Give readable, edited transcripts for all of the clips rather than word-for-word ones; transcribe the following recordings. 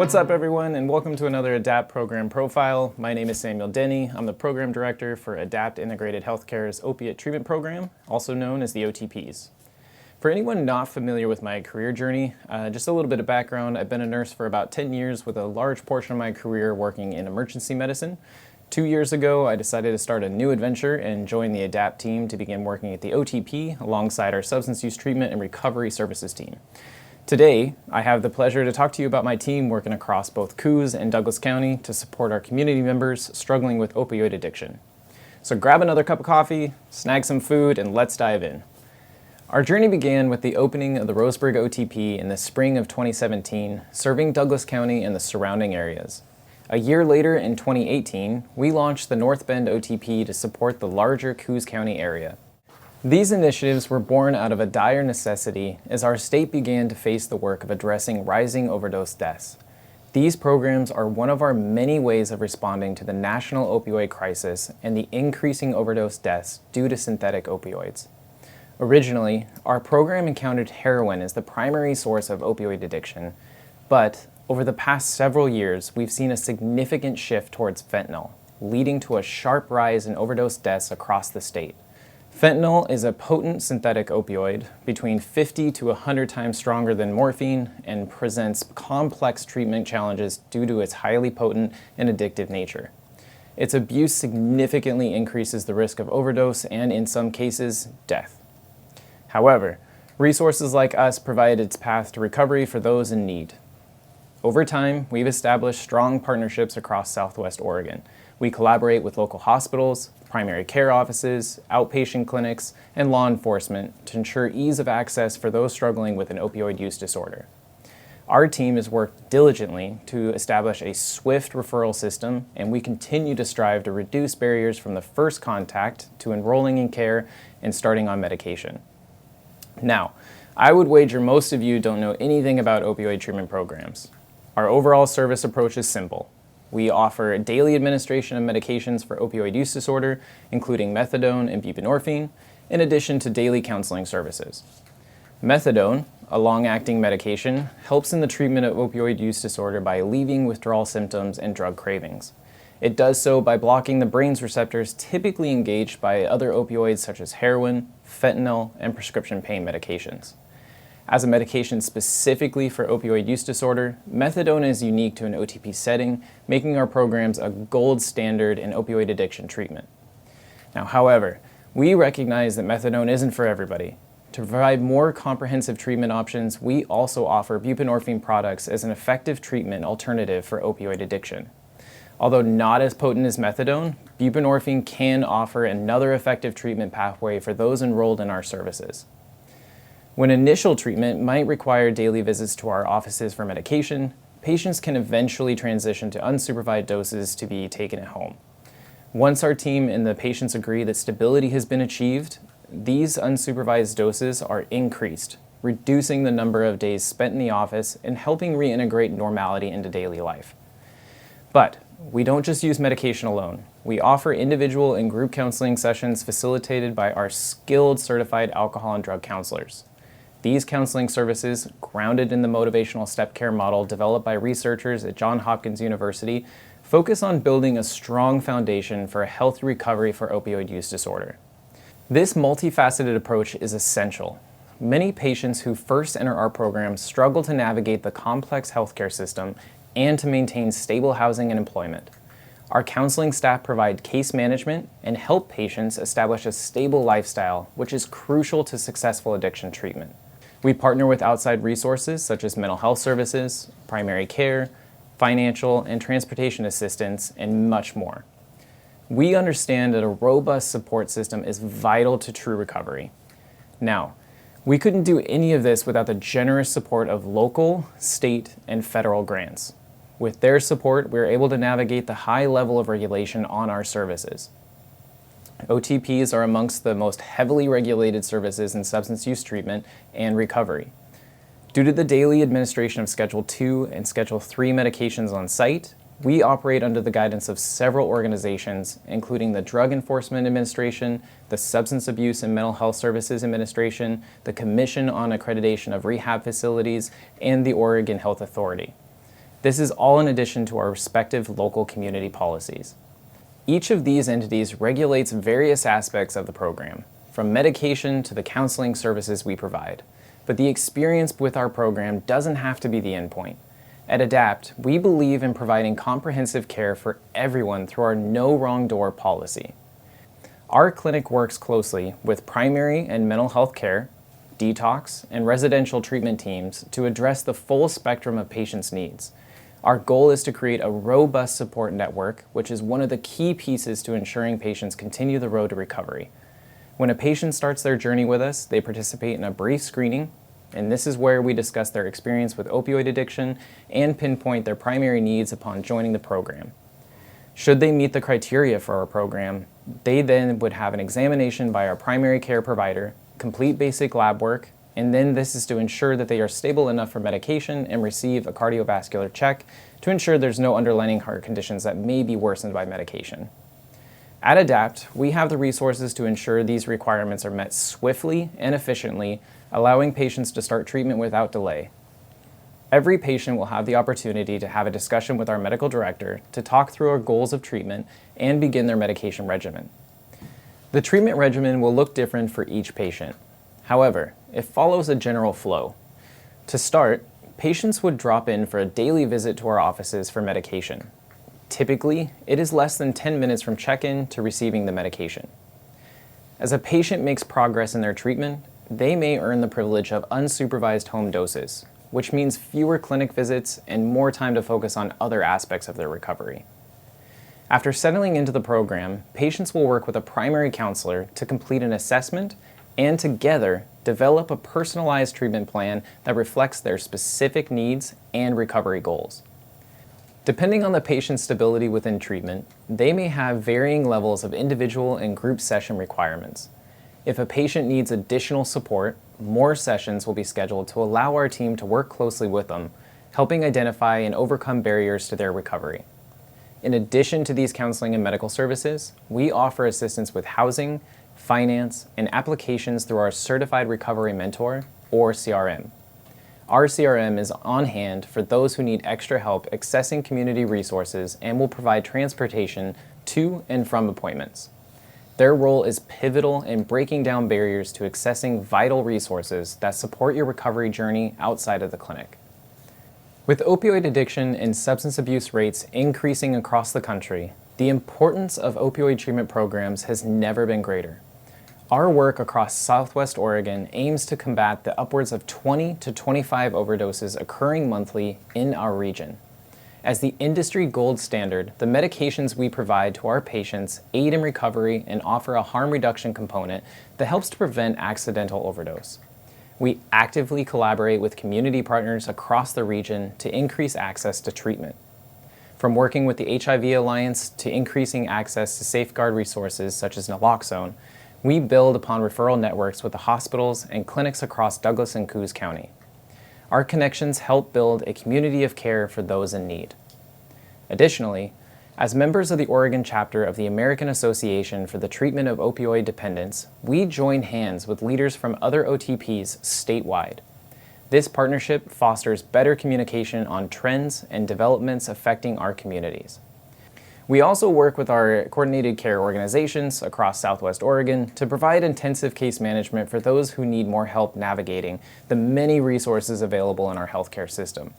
What's up everyone, and welcome to another ADAPT program profile. My name is Samuel Denney. I'm the program director for ADAPT Integrated Healthcare's opiate treatment program, also known as the OTPs. For anyone not familiar with my career journey, just a little bit of background. I've been a nurse for about 10 years with a large portion of my career working in emergency medicine. 2 years ago, I decided to start a new adventure and join the ADAPT team to begin working at the OTP alongside our substance use treatment and recovery services team. Today, I have the pleasure to talk to you about my team working across both Coos and Douglas County to support our community members struggling with opioid addiction. So grab another cup of coffee, snag some food, and let's dive in. Our journey began with the opening of the Roseburg OTP in the spring of 2017, serving Douglas County and the surrounding areas. A year later, in 2018, we launched the North Bend OTP to support the larger Coos County area. These initiatives were born out of a dire necessity as our state began to face the work of addressing rising overdose deaths. These programs are one of our many ways of responding to the national opioid crisis and the increasing overdose deaths due to synthetic opioids. Originally, our program encountered heroin as the primary source of opioid addiction, but over the past several years, we've seen a significant shift towards fentanyl, leading to a sharp rise in overdose deaths across the state. Fentanyl is a potent synthetic opioid, between 50 to 100 times stronger than morphine, and presents complex treatment challenges due to its highly potent and addictive nature. Its abuse significantly increases the risk of overdose and, in some cases, death. However, resources like us provide its path to recovery for those in need. Over time, we've established strong partnerships across Southwest Oregon. We collaborate with local hospitals, primary care offices, outpatient clinics, and law enforcement to ensure ease of access for those struggling with an opioid use disorder. Our team has worked diligently to establish a swift referral system, and we continue to strive to reduce barriers from the first contact to enrolling in care and starting on medication. Now, I would wager most of you don't know anything about opioid treatment programs. Our overall service approach is simple. We offer daily administration of medications for opioid use disorder, including methadone and buprenorphine, in addition to daily counseling services. Methadone, a long-acting medication, helps in the treatment of opioid use disorder by alleviating withdrawal symptoms and drug cravings. It does so by blocking the brain's receptors typically engaged by other opioids such as heroin, fentanyl, and prescription pain medications. As a medication specifically for opioid use disorder, methadone is unique to an OTP setting, making our programs a gold standard in opioid addiction treatment. Now, however, we recognize that methadone isn't for everybody. To provide more comprehensive treatment options, we also offer buprenorphine products as an effective treatment alternative for opioid addiction. Although not as potent as methadone, buprenorphine can offer another effective treatment pathway for those enrolled in our services. When initial treatment might require daily visits to our offices for medication, patients can eventually transition to unsupervised doses to be taken at home. Once our team and the patients agree that stability has been achieved, these unsupervised doses are increased, reducing the number of days spent in the office and helping reintegrate normality into daily life. But we don't just use medication alone. We offer individual and group counseling sessions facilitated by our skilled certified alcohol and drug counselors. These counseling services, grounded in the motivational step care model developed by researchers at Johns Hopkins University, focus on building a strong foundation for a healthy recovery for opioid use disorder. This multifaceted approach is essential. Many patients who first enter our program struggle to navigate the complex healthcare system and to maintain stable housing and employment. Our counseling staff provide case management and help patients establish a stable lifestyle, which is crucial to successful addiction treatment. We partner with outside resources such as mental health services, primary care, financial and transportation assistance, and much more. We understand that a robust support system is vital to true recovery. Now, we couldn't do any of this without the generous support of local, state, and federal grants. With their support, we're able to navigate the high level of regulation on our services. OTPs are amongst the most heavily regulated services in substance use treatment and recovery. Due to the daily administration of Schedule II and Schedule III medications on site, we operate under the guidance of several organizations, including the Drug Enforcement Administration, the Substance Abuse and Mental Health Services Administration, the Commission on Accreditation of Rehab Facilities, and the Oregon Health Authority. This is all in addition to our respective local community policies. Each of these entities regulates various aspects of the program, from medication to the counseling services we provide. But the experience with our program doesn't have to be the endpoint. At ADAPT, we believe in providing comprehensive care for everyone through our No Wrong Door policy. Our clinic works closely with primary and mental health care, detox, and residential treatment teams to address the full spectrum of patients' needs. Our goal is to create a robust support network, which is one of the key pieces to ensuring patients continue the road to recovery. When a patient starts their journey with us, they participate in a brief screening, and this is where we discuss their experience with opioid addiction and pinpoint their primary needs upon joining the program. Should they meet the criteria for our program, they then would have an examination by our primary care provider, complete basic lab work, and then this is to ensure that they are stable enough for medication and receive a cardiovascular check to ensure there's no underlying heart conditions that may be worsened by medication. At ADAPT, we have the resources to ensure these requirements are met swiftly and efficiently, allowing patients to start treatment without delay. Every patient will have the opportunity to have a discussion with our medical director to talk through our goals of treatment and begin their medication regimen. The treatment regimen will look different for each patient. However, it follows a general flow. To start, patients would drop in for a daily visit to our offices for medication. Typically, it is less than 10 minutes from check-in to receiving the medication. As a patient makes progress in their treatment, they may earn the privilege of unsupervised home doses, which means fewer clinic visits and more time to focus on other aspects of their recovery. After settling into the program, patients will work with a primary counselor to complete an assessment and together develop a personalized treatment plan that reflects their specific needs and recovery goals. Depending on the patient's stability within treatment, they may have varying levels of individual and group session requirements. If a patient needs additional support, more sessions will be scheduled to allow our team to work closely with them, helping identify and overcome barriers to their recovery. In addition to these counseling and medical services, we offer assistance with housing, finance, and applications through our Certified Recovery Mentor, or CRM. Our CRM is on hand for those who need extra help accessing community resources and will provide transportation to and from appointments. Their role is pivotal in breaking down barriers to accessing vital resources that support your recovery journey outside of the clinic. With opioid addiction and substance abuse rates increasing across the country, the importance of opioid treatment programs has never been greater. Our work across Southwest Oregon aims to combat the upwards of 20 to 25 overdoses occurring monthly in our region. As the industry gold standard, the medications we provide to our patients aid in recovery and offer a harm reduction component that helps to prevent accidental overdose. We actively collaborate with community partners across the region to increase access to treatment. From working with the HIV Alliance to increasing access to safeguard resources such as naloxone, we build upon referral networks with the hospitals and clinics across Douglas and Coos County. Our connections help build a community of care for those in need. Additionally, as members of the Oregon chapter of the American Association for the Treatment of Opioid Dependence, we join hands with leaders from other OTPs statewide. This partnership fosters better communication on trends and developments affecting our communities. We also work with our coordinated care organizations across Southwest Oregon to provide intensive case management for those who need more help navigating the many resources available in our healthcare system.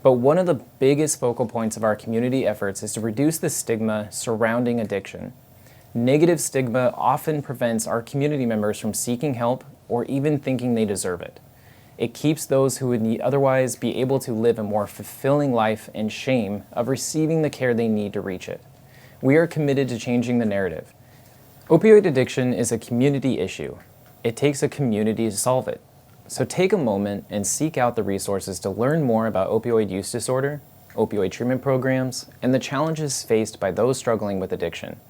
But one of the biggest focal points of our community efforts is to reduce the stigma surrounding addiction. Negative stigma often prevents our community members from seeking help or even thinking they deserve it. It keeps those who would otherwise be able to live a more fulfilling life in shame of receiving the care they need to reach it. We are committed to changing the narrative. Opioid addiction is a community issue. It takes a community to solve it. So take a moment and seek out the resources to learn more about opioid use disorder, opioid treatment programs, and the challenges faced by those struggling with addiction.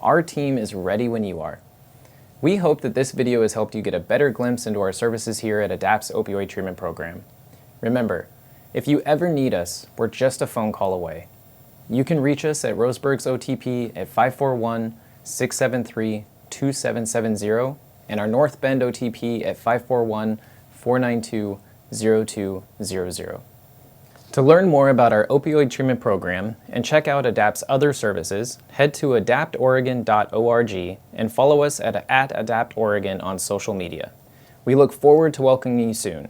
Our team is ready when you are. We hope that this video has helped you get a better glimpse into our services here at ADAPT's opioid treatment program. Remember, if you ever need us, we're just a phone call away. You can reach us at Roseburg's OTP at 541-673-2770 and our North Bend OTP at 541-492-0200. To learn more about our opioid treatment program and check out ADAPT's other services, head to adaptoregon.org and follow us at AdaptOregon on social media. We look forward to welcoming you soon.